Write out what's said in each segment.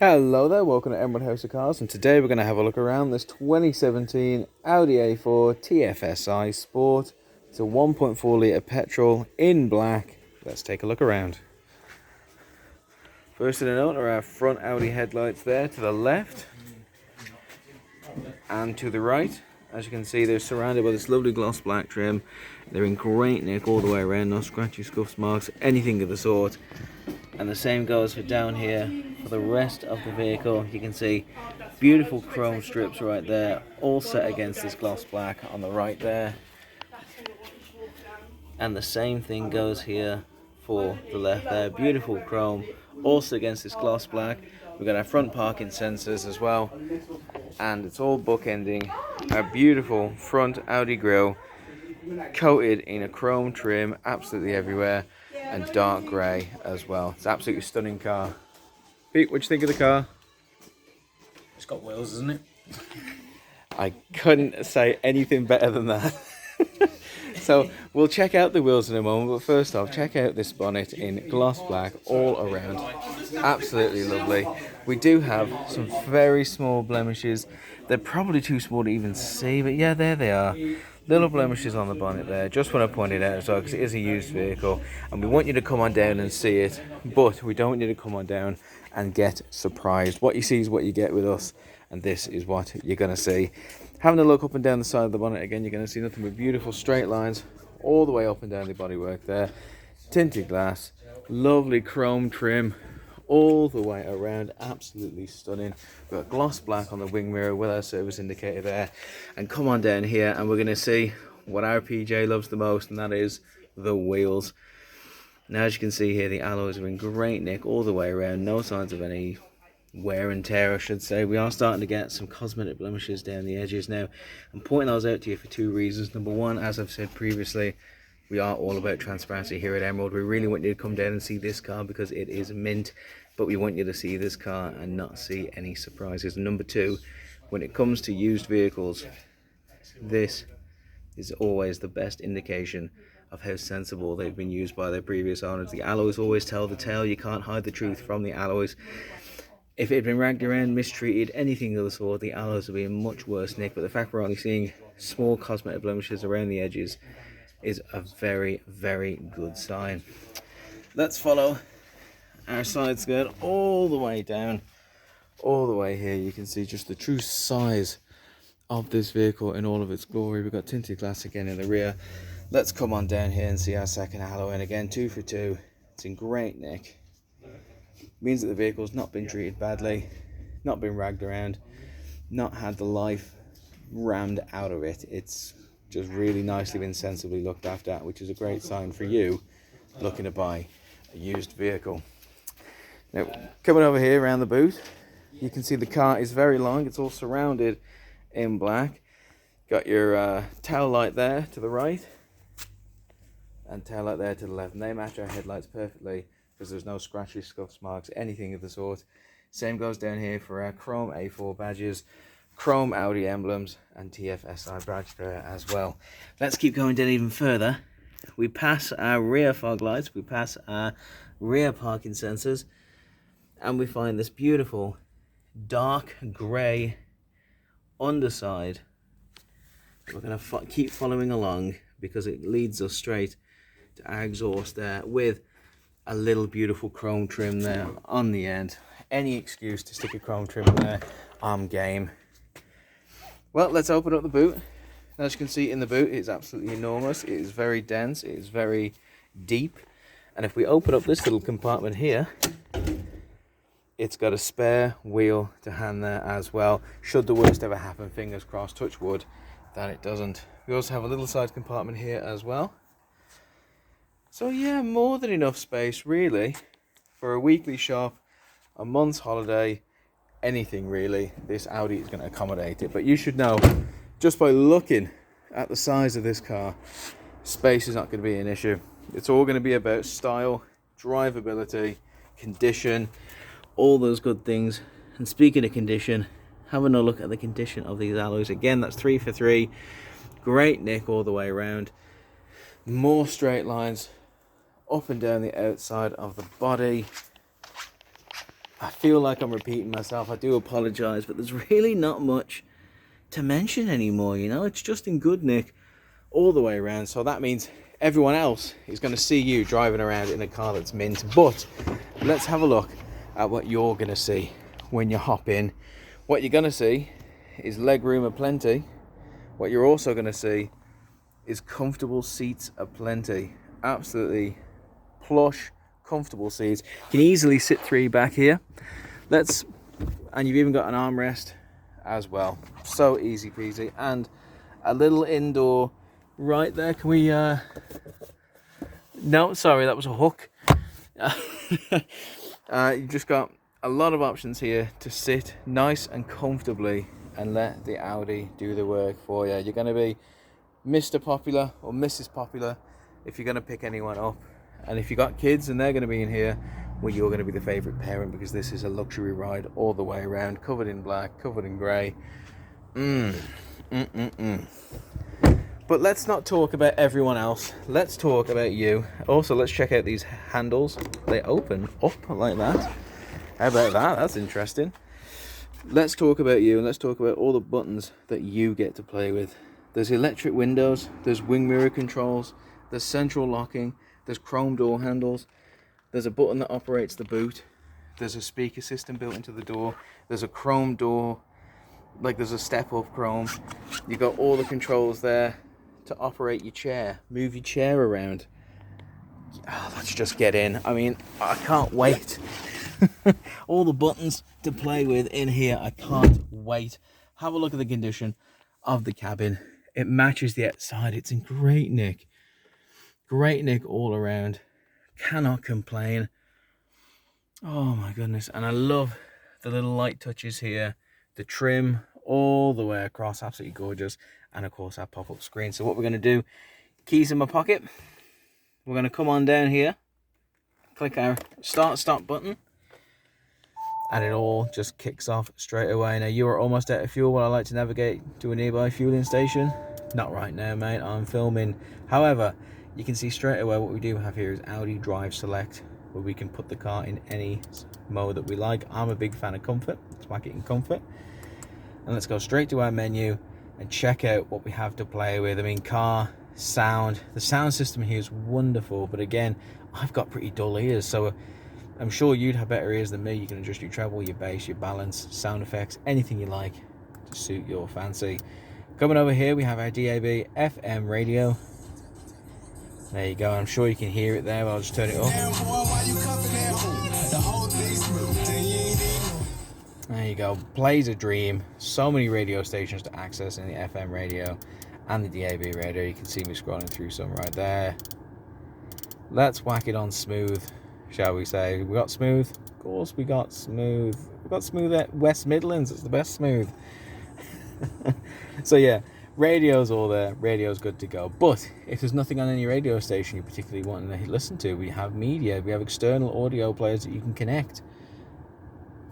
Hello there, welcome to Emerald House of Cars, and today we're going to have a look around this 2017 Audi A4 Tfsi Sport. It's a 1.4 litre petrol in black. Let's take a look around. First in a note are our front Audi headlights there to the left and to the right. As you can see, they're surrounded by this lovely gloss black trim. They're in great nick all the way around, no scratchy scuffs, marks, anything of the sort. And the same goes for down here for the rest of the vehicle. You can see beautiful chrome strips right there, all set against this gloss black on the right there. And the same thing goes here for the left there, beautiful chrome, also against this gloss black. We've got our front parking sensors as well, and it's all bookending our beautiful front Audi grille, coated in a chrome trim absolutely everywhere, and dark grey as well. It's an absolutely stunning car. Pete, what do you think of the car? It's got wheels, isn't it? I couldn't say anything better than that. So we'll check out the wheels in a moment, but first off, check out this bonnet in gloss black all around. Absolutely lovely. We do have some very small blemishes. They're probably too small to even see, but yeah, there they are. Little blemishes on the bonnet there. Just want to point it out as well, because it is a used vehicle, and we want you to come on down and see it, but we don't want you to come on down and get surprised. What you see is what you get with us, and this is what you're going to see. Having a look up and down the side of the bonnet again, you're going to see nothing but beautiful straight lines all the way up and down the bodywork there. Tinted glass, lovely chrome trim all the way around, absolutely stunning. We've got gloss black on the wing mirror with our service indicator there. And come on down here and we're going to see what our PJ loves the most, and that is the wheels. Now, as you can see here, the alloys are in great nick all the way around, no signs of any wear and tear, I should say. We are starting to get some cosmetic blemishes down the edges now. I'm pointing those out to you for two reasons. Number one, as I've said previously, we are all about transparency here at Emerald. We really want you to come down and see this car because it is mint, but we want you to see this car and not see any surprises. And number two, when it comes to used vehicles, this is always the best indication of how sensible they've been used by their previous owners. The alloys always tell the tale. You can't hide the truth from the alloys. If it had been ragged around, mistreated, anything of the sort, the alloys would be in much worse nick. But the fact we're only seeing small cosmetic blemishes around the edges is a very, very good sign. Let's follow our side skirt all the way down, all the way here. You can see just the true size of this vehicle in all of its glory. We've got tinted glass again in the rear. Let's come on down here and see our second alloy, and again 2 for 2. It's in great nick. Means that the vehicle's not been treated badly, not been ragged around, not had the life rammed out of it. It's just really nicely been sensibly looked after, which is a great sign for you looking to buy a used vehicle. Now, coming over here around the boot, you can see the car is very long. It's all surrounded in black. Got your tail light there to the right and tail light there to the left, and they match our headlights perfectly, because there's no scratches, scuffs, marks, anything of the sort. Same goes down here for our chrome A4 badges, chrome Audi emblems, and Tfsi badge there as well. Let's keep going down even further. We pass our rear fog lights, we pass our rear parking sensors, and we find this beautiful dark grey underside. We're going to keep following along because it leads us straight to our exhaust there with a little beautiful chrome trim there on the end. Any excuse to stick a chrome trim there, I'm game. Well, let's open up the boot. As you can see in the boot, it's absolutely enormous. It is very dense, it is very deep. And if we open up this little compartment here, it's got a spare wheel to hand there as well. Should the worst ever happen, fingers crossed, touch wood, that it doesn't. We also have a little side compartment here as well. So yeah, more than enough space really for a weekly shop, a month's holiday, anything really. This Audi is going to accommodate it. But you should know, just by looking at the size of this car, space is not going to be an issue. It's all going to be about style, drivability, condition, all those good things. And speaking of condition, having a look at the condition of these alloys. Again, that's 3 for 3. Great nick all the way around. More straight lines up and down the outside of the body. I feel like I'm repeating myself. I do apologize, but there's really not much to mention anymore, you know. It's just in good nick all the way around. So that means everyone else is going to see you driving around in a car that's mint. But let's have a look at what you're going to see when you hop in. What you're going to see is legroom aplenty. What you're also going to see is comfortable seats aplenty. Absolutely plush, comfortable seats. You can easily sit 3 back here. And you've even got an armrest as well. So easy peasy. And a little indoor right there. Can we no, sorry, that was a hook. You've just got a lot of options here to sit nice and comfortably and let the Audi do the work for you. You're going to be Mr. Popular or Mrs. Popular if you're going to pick anyone up. And if you've got kids and they're going to be in here, well, you're going to be the favourite parent, because this is a luxury ride all the way around, covered in black, covered in grey. But let's not talk about everyone else. Let's talk about you. Also, let's check out these handles. They open up like that. How about that? That's interesting. Let's talk about you, and let's talk about all the buttons that you get to play with. There's electric windows, there's wing mirror controls, there's central locking, there's chrome door handles, there's a button that operates the boot, there's a speaker system built into the door, there's a chrome door, like there's a step up chrome. You've got all the controls there to operate your chair, move your chair around. Oh, let's just get in. I mean, I can't wait. All the buttons to play with in here. I can't wait. Have a look at the condition of the cabin. It matches the outside. It's in great nick. Great nick all around. Cannot complain. Oh my goodness. And I love the little light touches here. The trim all the way across. Absolutely gorgeous. And of course our pop-up screen. So what we're going to do, keys in my pocket. We're going to come on down here. Click our stop button. And it all just kicks off straight away. Now, you are almost out of fuel. Would I like to navigate to a nearby fueling station? Not right now, mate. I'm filming. However, you can see straight away what we do have here is Audi DriveSelect, where we can put the car in any mode that we like. I'm a big fan of comfort. Let's whack it in comfort. And let's go straight to our menu and check out what we have to play with. I mean, car, sound. The sound system here is wonderful. But again, I've got pretty dull ears, so I'm sure you'd have better ears than me. You can adjust your treble, your bass, your balance, sound effects, anything you like to suit your fancy. Coming over here, we have our DAB FM radio. There you go. I'm sure you can hear it there, but I'll just turn it up. There you go. Plays a dream. So many radio stations to access in the FM radio and the DAB radio. You can see me scrolling through some right there. Let's whack it on smooth, shall we say. We got smooth? Of course we got smooth. We got smooth at West Midlands. It's the best smooth. So yeah, radio's all there. Radio's good to go. But if there's nothing on any radio station you particularly want to listen to, we have media. We have external audio players that you can connect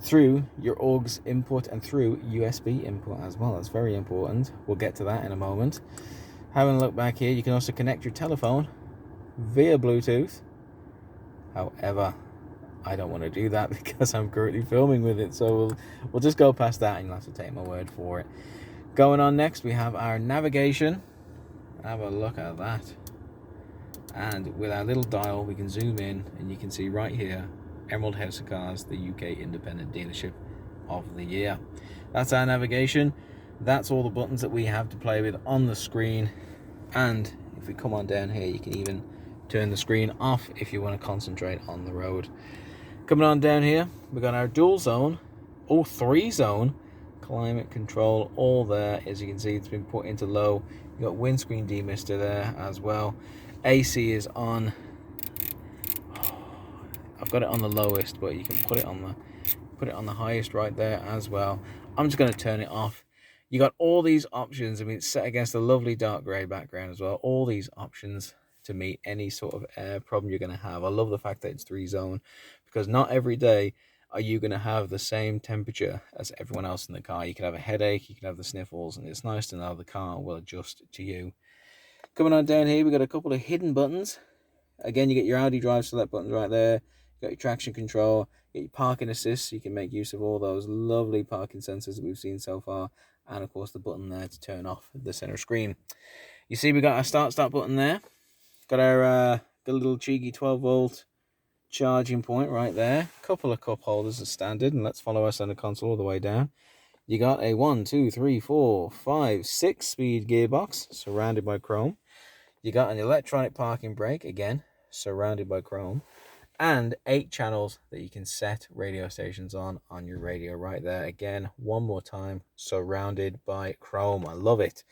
through your AUX input and through USB input as well. That's very important. We'll get to that in a moment. Having a look back here, you can also connect your telephone via Bluetooth. However, I don't want to do that because I'm currently filming with it, so we'll just go past that and you'll have to take my word for it. Going on next, we have our navigation. Have a look at that. And with our little dial, we can zoom in and you can see right here, Emerald House of Cars, the UK independent dealership of the year. That's our navigation. That's all the buttons that we have to play with on the screen. And if we come on down here, you can even turn the screen off if you want to concentrate on the road. Coming on down here, we've got our dual zone, or 3-zone climate control, all there. As you can see, it's been put into low. You've got windscreen demister there as well. AC is on. I've got it on the lowest, but you can put it on the highest right there as well. I'm just going to turn it off. You got all these options. I mean, it's set against a lovely dark grey background as well. All these options to meet any sort of air problem you're going to have. I love the fact that it's 3-zone, because not every day are you going to have the same temperature as everyone else in the car. You can have a headache, you can have the sniffles, and it's nice to know the car will adjust to you. Coming on down here, we've got a couple of hidden buttons. Again, you get your Audi DriveSelect buttons right there. You got your traction control, Get your parking assist, so you can make use of all those lovely parking sensors that we've seen so far, and of course the button there to turn off the center screen. You see we got our start button there. Got our the little cheeky 12-volt charging point right there. Couple of cup holders as standard, and let's follow our center console all the way down. You got a 1, 2, 3, 4, 5, 6 speed gearbox surrounded by chrome. You got an electronic parking brake, again surrounded by chrome, and 8 channels that you can set radio stations on your radio right there. Again, one more time, surrounded by chrome. I love it.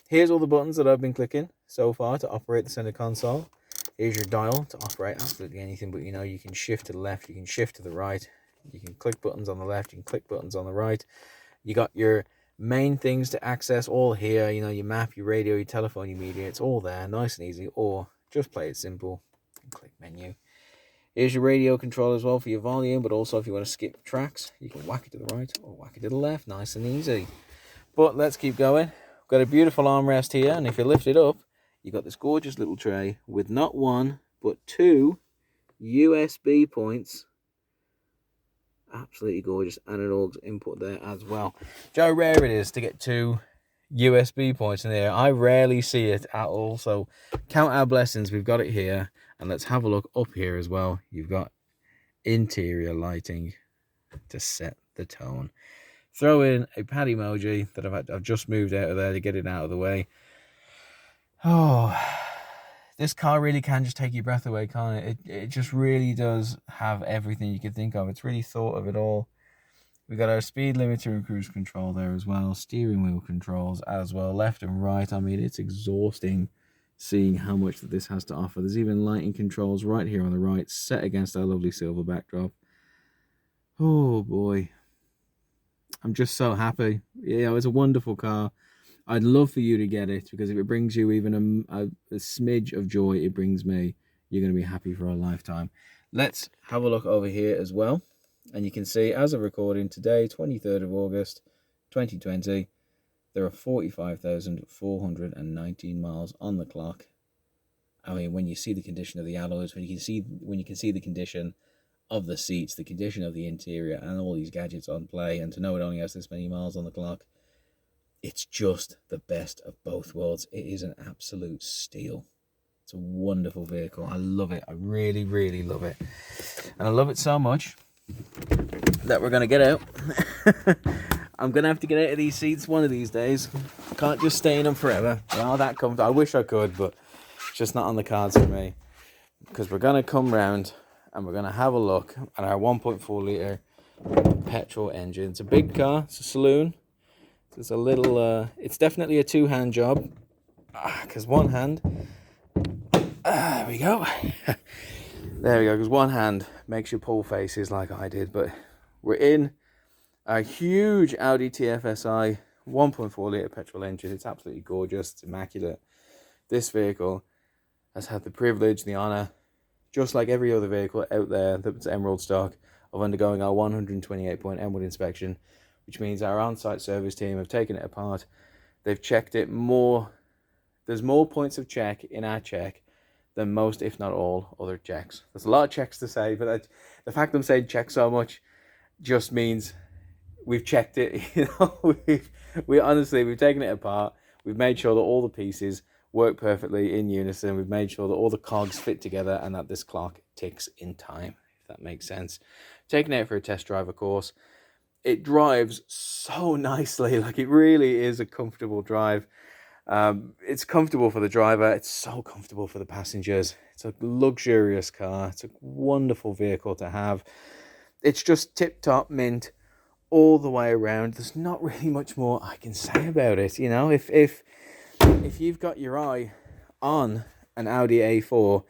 Here's all the buttons that I've been clicking so far to operate the center console. Here's your dial to operate absolutely anything, but you can shift to the left, you can shift to the right, you can click buttons on the left, you can click buttons on the right. You got your main things to access all here, your map, your radio, your telephone, your media. It's all there, nice and easy. Or just play it simple and click menu. Here's your radio control as well for your volume, but also if you want to skip tracks, you can whack it to the right or whack it to the left, nice and easy. But let's keep going. We've got a beautiful armrest here, and if you lift it up, you've got this gorgeous little tray with not one, but 2 USB points. Absolutely gorgeous, and an aux input there as well. How rare it is to get 2 USB points in there. I rarely see it at all, so count our blessings. We've got it here, and let's have a look up here as well. You've got interior lighting to set the tone. Throw in a pad emoji that I've just moved out of there to get it out of the way. Oh, this car really can just take your breath away, can't it? It just really does have everything you could think of. It's really thought of it all. We got our speed limiter and cruise control there as well. Steering wheel controls as well, left and right. I mean, it's exhausting seeing how much that this has to offer. There's even lighting controls right here on the right, set against our lovely silver backdrop. Oh boy, I'm just so happy. It's a wonderful car. I'd love for you to get it, because if it brings you even a smidge of joy it brings me, you're going to be happy for a lifetime. Let's have a look over here as well. And you can see, as of recording today, 23rd of August, 2020, there are 45,419 miles on the clock. I mean, when you see the condition of the alloys, when you can see the condition of the seats, the condition of the interior, and all these gadgets on play, and to know it only has this many miles on the clock, it's just the best of both worlds. It is an absolute steal. It's a wonderful vehicle. I love it. I really, really love it. And I love it so much that we're going to get out. I'm going to have to get out of these seats one of these days. Can't just stay in them forever. That comes. I wish I could, but it's just not on the cards for me. Because we're going to come round and we're going to have a look at our 1.4 litre petrol engine. It's a big car. It's a saloon. It's a little, it's definitely a two-hand job, because one hand, there we go, because one hand makes you pull faces like I did. But we're in a huge Audi TFSI 1.4 litre petrol engine. It's absolutely gorgeous, it's immaculate. This vehicle has had the privilege, the honour, just like every other vehicle out there that's Emerald stock, of undergoing our 128-point Emerald inspection, which means our on-site service team have taken it apart. They've checked it more. There's more points of check in our check than most, if not all, other checks. There's a lot of checks to say, but the fact I'm saying check so much just means we've checked it. We've taken it apart. We've made sure that all the pieces work perfectly in unison. We've made sure that all the cogs fit together and that this clock ticks in time, if that makes sense. Taken it out for a test drive, of course. It drives so nicely. Like, it really is a comfortable drive. It's comfortable for the driver. It's so comfortable for the passengers. It's a luxurious car. It's a wonderful vehicle to have. It's just tip-top mint all the way around. There's not really much more I can say about it. If you've got your eye on an Audi A4,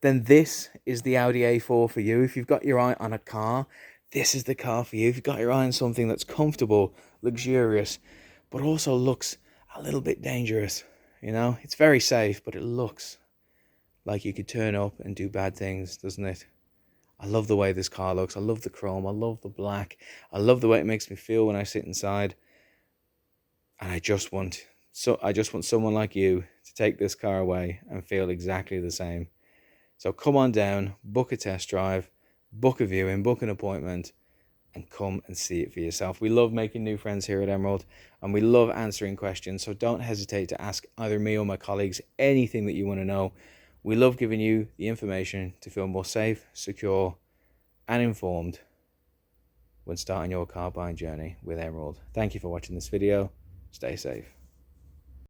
then this is the Audi A4 for you. If you've got your eye on a car, this is the car for you. If you've got your eye on something that's comfortable, luxurious, but also looks a little bit dangerous, it's very safe, but it looks like you could turn up and do bad things, doesn't it? I love the way this car looks. I love the chrome. I love the black. I love the way it makes me feel when I sit inside. And I just want someone like you to take this car away and feel exactly the same. So come on down, book a test drive, book a viewing, book an appointment, and come and see it for yourself. We love making new friends here at Emerald, and we love answering questions, so don't hesitate to ask either me or my colleagues anything that you want to know. We love giving you the information to feel more safe, secure, and informed when starting your car buying journey with Emerald. Thank you for watching this video. Stay safe.